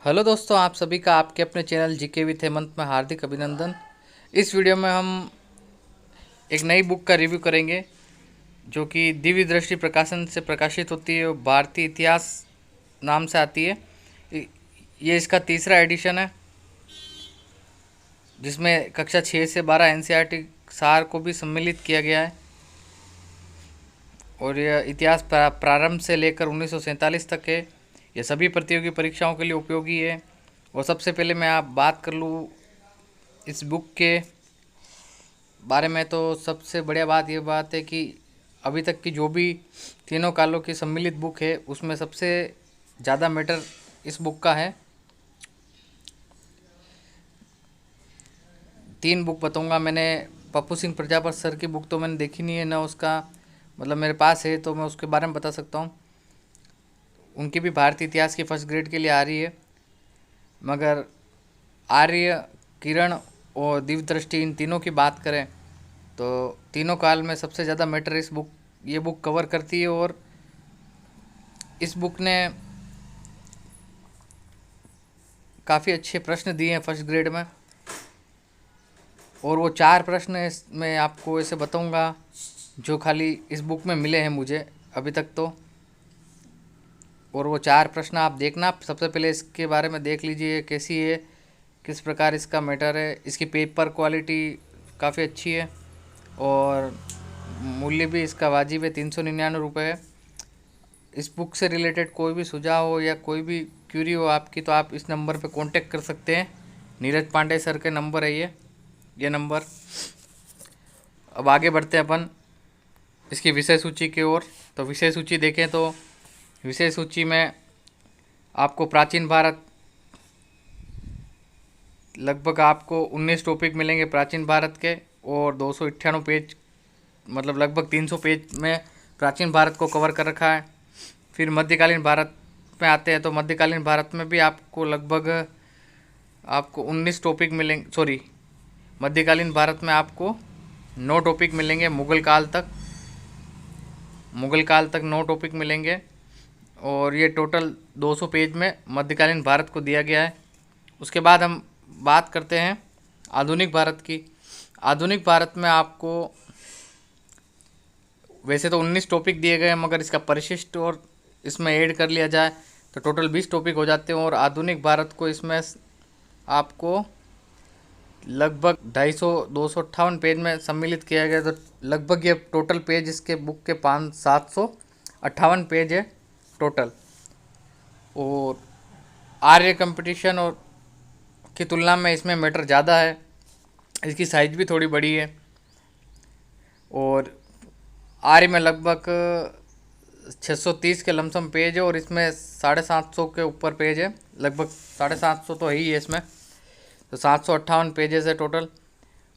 Hello दोस्तों, आप सभी का आपके अपने चैनल जीके विथ हेमंत में हार्दिक अभिनंदन। इस वीडियो में हम एक नई बुक का रिव्यू करेंगे जो कि दिव्य दृष्टि प्रकाशन से प्रकाशित होती है और भारतीय इतिहास नाम से आती है। ये इसका तीसरा एडिशन है जिसमें कक्षा 6 से 12 एनसीईआरटी सार को भी सम्मिलित किया गया है और यह इतिहास प्रारंभ से लेकर 1947 तक है। यह सभी प्रतियोगी परीक्षाओं के लिए उपयोगी है। और सबसे पहले मैं आप बात कर लूँ इस बुक के बारे में, तो सबसे बढ़िया बात यह बात है कि अभी तक की जो भी तीनों कालों की सम्मिलित बुक है उसमें सबसे ज़्यादा मैटर इस बुक का है। 3 बुक बताऊंगा। मैंने पप्पू सिंह प्रजापत सर की बुक तो मैंने देखी नहीं है, ना उसका मतलब मेरे पास है, तो मैं उसके बारे में बता सकता हूँ। उनकी भी भारतीय इतिहास की फर्स्ट ग्रेड के लिए आ रही है, मगर आर्य, किरण और दिव्य दृष्टि इन तीनों की बात करें तो तीनों काल में सबसे ज़्यादा मैटर ये बुक कवर करती है। और इस बुक ने काफ़ी अच्छे प्रश्न दिए हैं फर्स्ट ग्रेड में, और वो 4 प्रश्न मैं आपको ऐसे बताऊंगा जो खाली इस बुक में मिले हैं मुझे अभी तक तो। और वो 4 प्रश्न आप देखना। सबसे पहले इसके बारे में देख लीजिए कैसी है, किस प्रकार इसका मैटर है। इसकी पेपर क्वालिटी काफ़ी अच्छी है और मूल्य भी इसका वाजिब है, 399 रुपये है। इस बुक से रिलेटेड कोई भी सुझाव हो या कोई भी क्यूरी हो आपकी, तो आप इस नंबर पे कांटेक्ट कर सकते हैं। नीरज पांडे सर के नंबर है ये नंबर। अब आगे बढ़ते हैं अपन इसकी विषय सूची की ओर। तो विषय सूची देखें तो विषय सूची में आपको प्राचीन भारत, लगभग आपको 19 टॉपिक मिलेंगे प्राचीन भारत के, और 298 पेज, मतलब लगभग 300 पेज में प्राचीन भारत को कवर कर रखा है। फिर मध्यकालीन भारत में आते हैं तो मध्यकालीन भारत में भी आपको लगभग 19 टॉपिक मिलेंगे। सॉरी, मध्यकालीन भारत में आपको 9 टॉपिक मिलेंगे। मुगल काल तक 9 टॉपिक मिलेंगे, और ये टोटल 200 पेज में मध्यकालीन भारत को दिया गया है। उसके बाद हम बात करते हैं आधुनिक भारत की। आधुनिक भारत में आपको वैसे तो 19 टॉपिक दिए गए हैं, मगर इसका परिशिष्ट और इसमें ऐड कर लिया जाए तो टोटल 20 टॉपिक हो जाते हैं। और आधुनिक भारत को इसमें आपको लगभग 258 पेज में सम्मिलित किया गया। तो लगभग ये टोटल पेज इसके बुक के 758 पेज है टोटल। और आर्य कंपटीशन और की तुलना में इसमें मैटर ज़्यादा है, इसकी साइज भी थोड़ी बड़ी है। और आर्य में लगभग 630 के लमसम पेज है और इसमें 750 के ऊपर पेज है, लगभग 750 तो है ही है इसमें। तो 758 पेजेस है टोटल।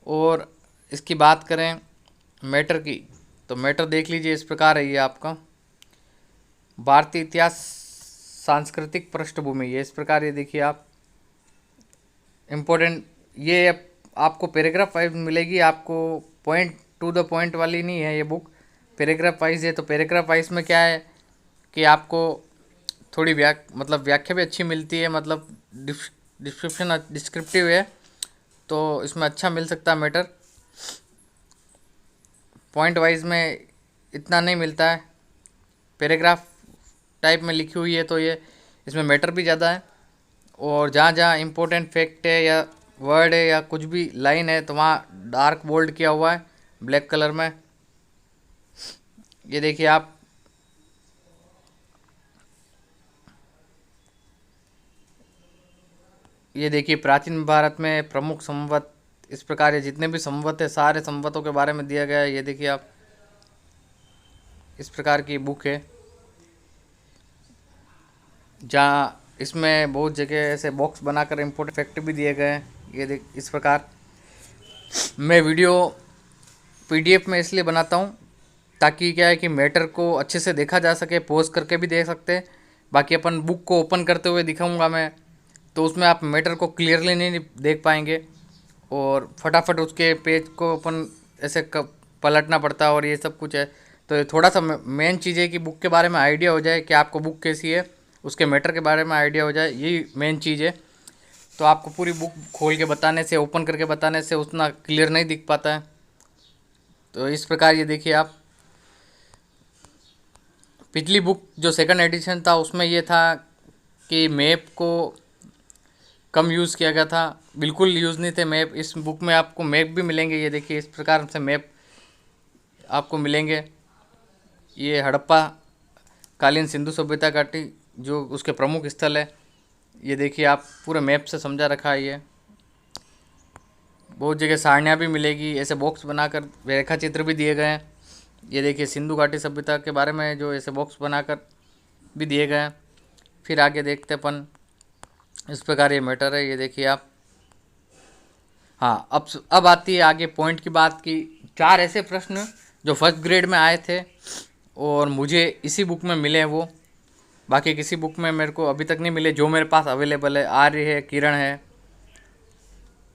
और इसकी बात करें मैटर की, तो मैटर देख लीजिए इस प्रकार है। ये आपका भारतीय इतिहास सांस्कृतिक पृष्ठभूमि, ये इस प्रकार, ये देखिए आप इम्पोर्टेंट, ये आपको पैराग्राफ वाइज मिलेगी आपको, पॉइंट टू द पॉइंट वाली नहीं है ये बुक, पैराग्राफ वाइज है। तो पैराग्राफ वाइज में क्या है कि आपको थोड़ी व्याख्या भी अच्छी मिलती है, मतलब डिस्क्रिप्शन डिस्क्रिप्टिव है, तो इसमें अच्छा मिल सकता है मैटर। पॉइंट वाइज में इतना नहीं मिलता है, पैराग्राफ टाइप में लिखी हुई है, तो ये इसमें मैटर भी ज़्यादा है। और जहाँ जहाँ इम्पोर्टेंट फैक्ट है या वर्ड है या कुछ भी लाइन है तो वहाँ डार्क बोल्ड किया हुआ है ब्लैक कलर में। ये देखिए आप, ये देखिए प्राचीन भारत में प्रमुख संवत, इस प्रकार ये जितने भी संवत है सारे संवतों के बारे में दिया गया है। ये देखिए आप, इस प्रकार की बुक है जहाँ इसमें बहुत जगह ऐसे बॉक्स बनाकर इम्पोर्टेंट फैक्ट भी दिए गए हैं। ये देख, इस प्रकार मैं वीडियो पीडीएफ में इसलिए बनाता हूँ ताकि क्या है कि मैटर को अच्छे से देखा जा सके, पॉज करके भी देख सकते हैं। बाकी अपन बुक को ओपन करते हुए दिखाऊंगा मैं, तो उसमें आप मैटर को क्लियरली नहीं देख पाएंगे और फटाफट उसके पेज को अपन ऐसे पलटना पड़ता है और ये सब कुछ है। तो ये थोड़ा सा मेन चीज़ है कि बुक के बारे में आइडिया हो जाए कि आपको बुक कैसी है, उसके मैटर के बारे में आइडिया हो जाए, यही मेन चीज़ है। तो आपको पूरी बुक खोल के बताने से, ओपन करके बताने से उतना क्लियर नहीं दिख पाता है। तो इस प्रकार ये देखिए आप, पिछली बुक जो सेकंड एडिशन था उसमें ये था कि मैप को कम यूज़ किया गया था, बिल्कुल यूज़ नहीं थे मैप। इस बुक में आपको मैप भी मिलेंगे, ये देखिए इस प्रकार से मैप आपको मिलेंगे। ये हड़प्पा कालीन सिंधु सभ्यता घाटी जो उसके प्रमुख स्थल है, ये देखिए आप पूरे मैप से समझा रखा है। ये बहुत जगह सारणियाँ भी मिलेगी, ऐसे बॉक्स बनाकर रेखा चित्र भी दिए गए हैं। ये देखिए सिंधु घाटी सभ्यता के बारे में जो ऐसे बॉक्स बनाकर भी दिए गए हैं। फिर आगे देखते अपन, इस प्रकार ये मैटर है, ये देखिए आप। हाँ, अब आती है आगे पॉइंट की बात की। 4 ऐसे प्रश्न जो फर्स्ट ग्रेड में आए थे और मुझे इसी बुक में मिले हैं, वो बाकी किसी बुक में मेरे को अभी तक नहीं मिले, जो मेरे पास अवेलेबल है। आर्य है, किरण है,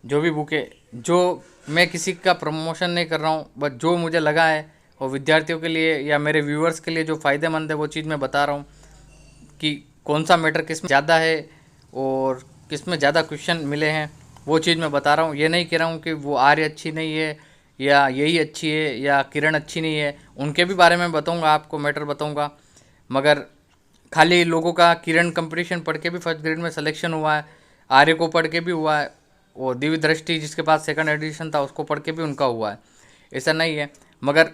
जो भी बुक है, जो मैं किसी का प्रमोशन नहीं कर रहा हूँ, बट जो मुझे लगा है और विद्यार्थियों के लिए या मेरे व्यूअर्स के लिए जो फ़ायदेमंद है वो चीज़ मैं बता रहा हूँ कि कौन सा मैटर किस में ज़्यादा है और किस में ज़्यादा क्वेश्चन मिले हैं, वो चीज़ मैं बता रहा हूँ। ये नहीं कह रहा हूँ कि वो आर्य अच्छी नहीं है या यही अच्छी है या किरण अच्छी नहीं है, उनके भी बारे में बताऊँगा, आपको मैटर बताऊँगा। मगर खाली लोगों का किरण कंपटीशन पढ़ के भी फर्स्ट ग्रेड में सिलेक्शन हुआ है, आर्य को पढ़ के भी हुआ है, वो दिव्य दृष्टि जिसके पास सेकंड एडिशन था उसको पढ़ के भी उनका हुआ है, ऐसा नहीं है। मगर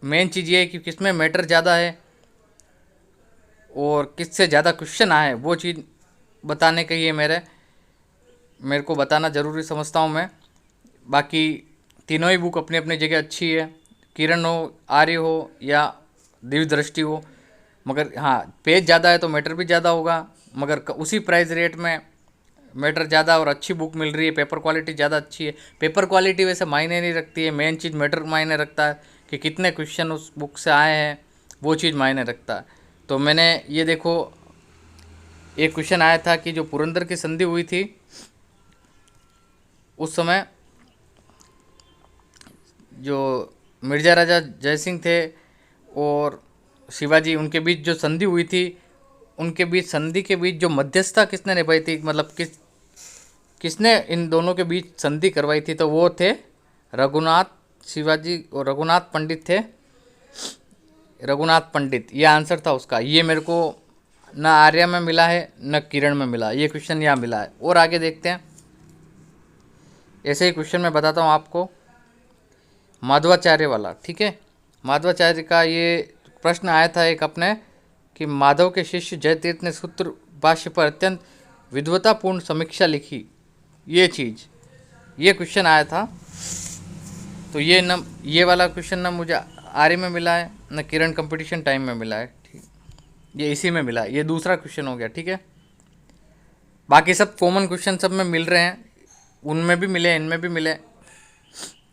मेन चीज़ ये है कि किस में मैटर ज़्यादा है और किससे ज़्यादा क्वेश्चन आए, वो चीज़ बताने के लिए मेरे को बताना ज़रूरी समझता हूँ मैं। बाकी तीनों ही बुक अपनी अपनी जगह अच्छी है, किरण हो, आर्य हो या दिव्य दृष्टि हो। मगर हाँ, पेज ज़्यादा है तो मैटर भी ज़्यादा होगा, मगर उसी प्राइस रेट में मैटर ज़्यादा और अच्छी बुक मिल रही है, पेपर क्वालिटी ज़्यादा अच्छी है। पेपर क्वालिटी वैसे मायने नहीं रखती है, मेन चीज़ मैटर मायने रखता है कि कितने क्वेश्चन उस बुक से आए हैं, वो चीज़ मायने रखता है। तो मैंने ये देखो, एक क्वेश्चन आया था कि जो पुरंदर की संधि हुई थी उस समय जो मिर्जा राजा जयसिंह थे और शिवाजी, उनके बीच जो संधि हुई थी, उनके बीच संधि के बीच जो मध्यस्थता किसने निभाई थी, मतलब किसने इन दोनों के बीच संधि करवाई थी, तो वो थे रघुनाथ शिवाजी और रघुनाथ पंडित थे, रघुनाथ पंडित, ये आंसर था उसका। ये मेरे को न आर्या में मिला है न किरण में मिला, ये क्वेश्चन यहाँ मिला है। और आगे देखते हैं, ऐसे ही क्वेश्चन मैं बताता हूँ आपको, माधवाचार्य वाला, ठीक है। माधवाचार्य का ये प्रश्न आया था एक अपने कि माधव के शिष्य जयतीर्थ ने सूत्र भाष्य पर अत्यंत विद्वतापूर्ण समीक्षा लिखी, ये क्वेश्चन आया था। तो ये वाला क्वेश्चन ना मुझे आर्य में मिला है न किरण कंपटीशन टाइम में मिला है, ठीक, ये इसी में मिला है। ये दूसरा क्वेश्चन हो गया, ठीक है। बाकी सब कॉमन क्वेश्चन सब में मिल रहे हैं, उनमें भी मिले, इनमें भी मिले,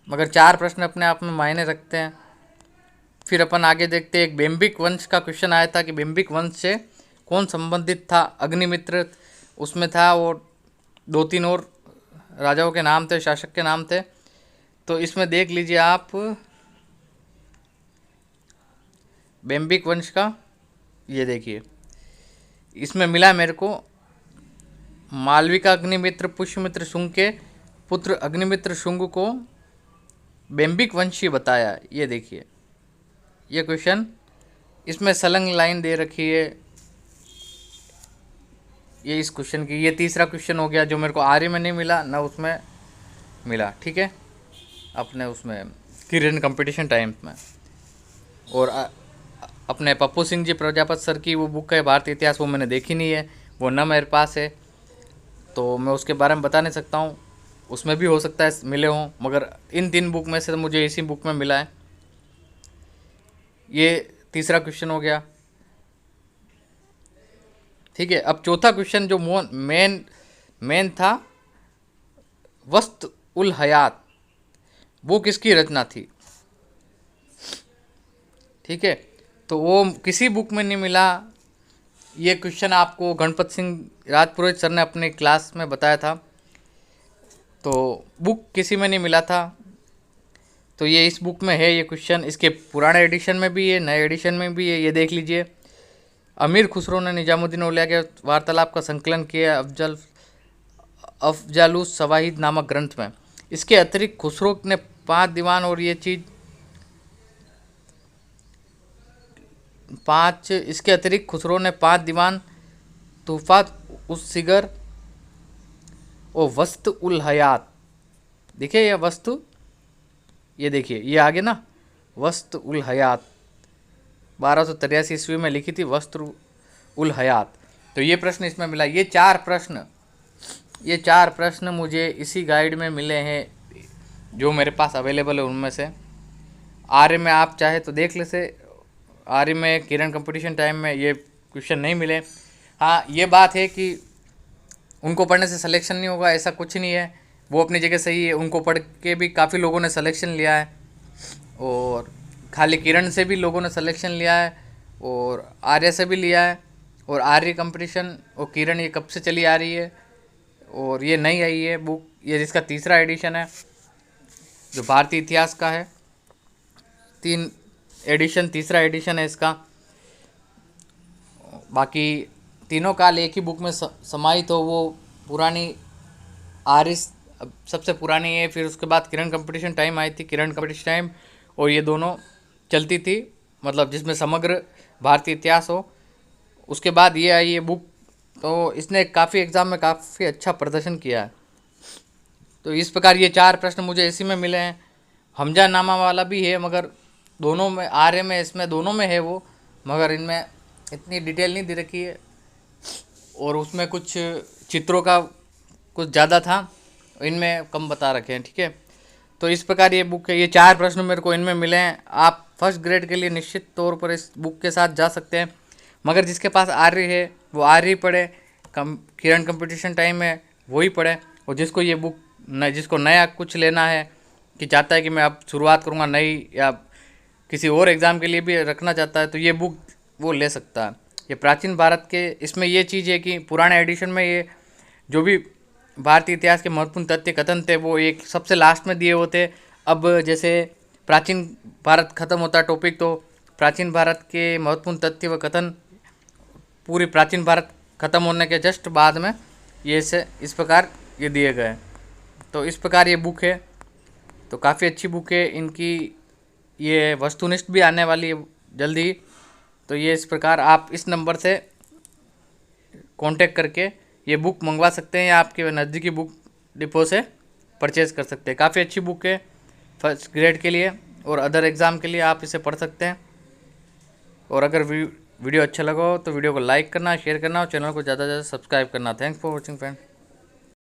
मगर 4 प्रश्न अपने आप में मायने रखते हैं। फिर अपन आगे देखते हैं, एक बेम्बिक वंश का क्वेश्चन आया था कि बेम्बिक वंश से कौन संबंधित था। अग्निमित्र उसमें था और 2-3 और राजाओं के नाम थे, शासक के नाम थे। तो इसमें देख लीजिए आप, बेम्बिक वंश का ये देखिए, इसमें मिला मेरे को मालविका अग्निमित्र पुष्यमित्र शुंग के पुत्र अग्निमित्र शुंग को बेम्बिक वंशी बताया। ये देखिए ये क्वेश्चन, इसमें संलग्न लाइन दे रखी है, ये इस क्वेश्चन की। ये तीसरा क्वेश्चन हो गया जो मेरे को आर्य में नहीं मिला ना उसमें मिला, ठीक है, अपने उसमें किरण कंपटीशन टाइम्स में। और अपने पप्पू सिंह जी प्रजापत सर की वो बुक है भारतीय इतिहास, वो मैंने देखी नहीं है, वो ना मेरे पास है, तो मैं उसके बारे में बता नहीं सकता हूँ। उसमें भी हो सकता है मिले हों, मगर इन 3 बुक में से तो मुझे इसी बुक में मिला है। ये तीसरा क्वेश्चन हो गया, ठीक है। अब चौथा क्वेश्चन जो मेन था, वस्त उल हयात, वो किसकी रचना थी, ठीक है। तो वो किसी बुक में नहीं मिला। ये क्वेश्चन आपको गणपत सिंह राजपुरोहित सर ने अपने क्लास में बताया था, तो बुक किसी में नहीं मिला था। तो ये इस बुक में है ये क्वेश्चन, इसके पुराने एडिशन में भी है, नए एडिशन में भी है, ये देख लीजिए अमीर खुसरो ने निजामुद्दीन औलिया के वार्तालाप का संकलन किया अफजालुस सवाहिद नामक ग्रंथ में। इसके अतिरिक्त खुसरो ने 5 दीवान और ये चीज़ इसके अतिरिक्त खुसरो ने 5 दीवान तूफ़ात उस सिगर और वस्त उल हयात, देखिए ये वस्तु, ये देखिए ये आगे ना वस्त उल हयात 1283 ईस्वी में लिखी थी वस्त उल हयात। तो ये प्रश्न इसमें मिला। ये चार प्रश्न मुझे इसी गाइड में मिले हैं जो मेरे पास अवेलेबल है। उनमें से आर्य में आप चाहे तो देख ले से, आर्य में किरण कंपटीशन टाइम में ये क्वेश्चन नहीं मिले। हाँ ये बात है कि उनको पढ़ने से सिलेक्शन नहीं होगा, ऐसा कुछ नहीं है, वो अपनी जगह सही है। उनको पढ़ के भी काफ़ी लोगों ने सिलेक्शन लिया है, और खाली किरण से भी लोगों ने सिलेक्शन लिया है, और आर्य से भी लिया है। और आर्य कंपटीशन और किरण ये कब से चली आ रही है, और ये नई आई है बुक, ये जिसका 3रा एडिशन है जो भारतीय इतिहास का है। 3रा एडिशन है इसका। बाकी तीनों काल एक ही बुक में समाहित हो, वो पुरानी आर्य सबसे पुरानी है, फिर उसके बाद किरण कंपटीशन टाइम आई थी, किरण कंपटीशन टाइम, और ये दोनों चलती थी, मतलब जिसमें समग्र भारतीय इतिहास हो। उसके बाद ये आई ये बुक, तो इसने काफ़ी एग्ज़ाम में काफ़ी अच्छा प्रदर्शन किया है। तो इस प्रकार ये 4 प्रश्न मुझे इसी में मिले हैं। हमजा नामा वाला भी है, मगर दोनों में, आर्य में, इसमें दोनों में है वो, मगर इनमें इतनी डिटेल नहीं दे रखी है, और उसमें कुछ चित्रों का कुछ ज़्यादा था, इनमें कम बता रखे हैं। ठीक है, तो इस प्रकार ये बुक है। ये 4 प्रश्न मेरे को इनमें मिले हैं। आप फर्स्ट ग्रेड के लिए निश्चित तौर पर इस बुक के साथ जा सकते हैं, मगर जिसके पास आर्य है वो आर्य पढ़े, किरण कंपटीशन टाइम में वही पढ़े। और जिसको ये बुक जिसको नया कुछ लेना है, कि चाहता है कि मैं अब शुरुआत करूँगा नई, या किसी और एग्ज़ाम के लिए भी रखना चाहता है, तो ये बुक वो ले सकता है। ये प्राचीन भारत के, इसमें ये चीज़ है कि पुराने एडिशन में ये जो भी भारतीय इतिहास के महत्वपूर्ण तथ्य कथन थे वो एक सबसे लास्ट में दिए होते। अब जैसे प्राचीन भारत खत्म होता टॉपिक, तो प्राचीन भारत के महत्वपूर्ण तथ्य व कथन पूरी प्राचीन भारत खत्म होने के जस्ट बाद में ये इस प्रकार ये दिए गए। तो इस प्रकार ये बुक है, तो काफ़ी अच्छी बुक है। इनकी ये वस्तुनिष्ठ भी आने वाली है जल्दी। तो ये इस प्रकार आप इस नंबर से कांटेक्ट करके ये बुक मंगवा सकते हैं, या आपके नज़दीकी बुक डिपो से परचेज़ कर सकते हैं। काफ़ी अच्छी बुक है फर्स्ट ग्रेड के लिए और अदर एग्ज़ाम के लिए, आप इसे पढ़ सकते हैं। और अगर वीडियो अच्छा लगा हो तो वीडियो को लाइक करना, शेयर करना और चैनल को ज़्यादा से ज़्यादा सब्सक्राइब करना। Thanks for watching friend.